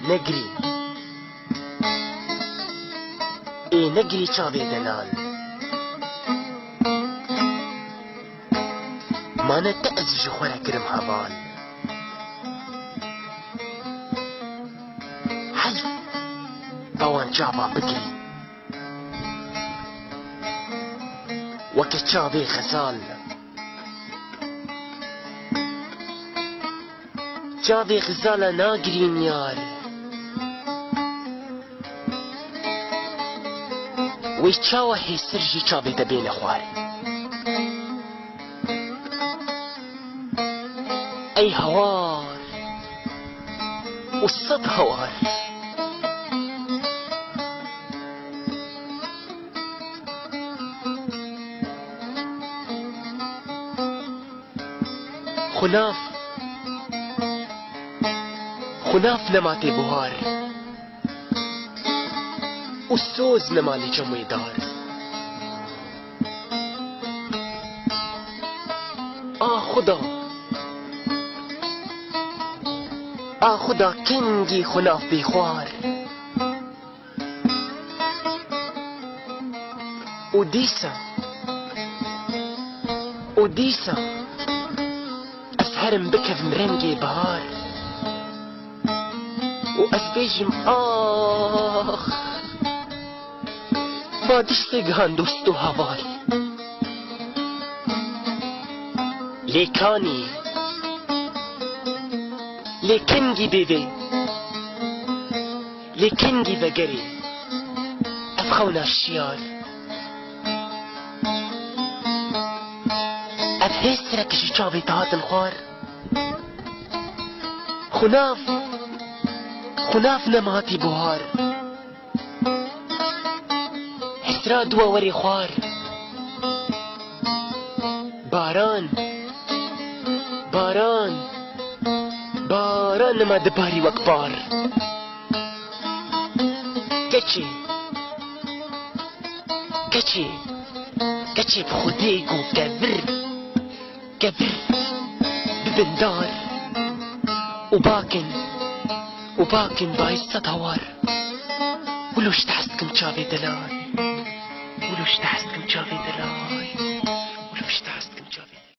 نگری ای نگری چاوی دلال مانه تأزی جخورا کرم هوال حی بوان چاوا بگری وکه چاوی خزال چاوی خزال ناگرین یار وی چاوه هی سرجی چاوی دبین خوار ای هوار و صد هوار خناف نماتی بوهار و سوز نمالی جمعی دار خدا کنگی خناف بیخوار و دیسا از هرم بکفم رنگی بهار و از بیجم با دشتگان دوست و هوار لیکانی لیکنگی بیوی لیکنگی بگری افخونا الشیار افهسترا کشی چاوی تهاتن خوار خناف نماتی بوهار هسرا دوا وری خوار باران نما دباری وکبار کچی بخودیگو گبر ببندار وباكن بايسة هوار ولوش تحسكم شافي دلال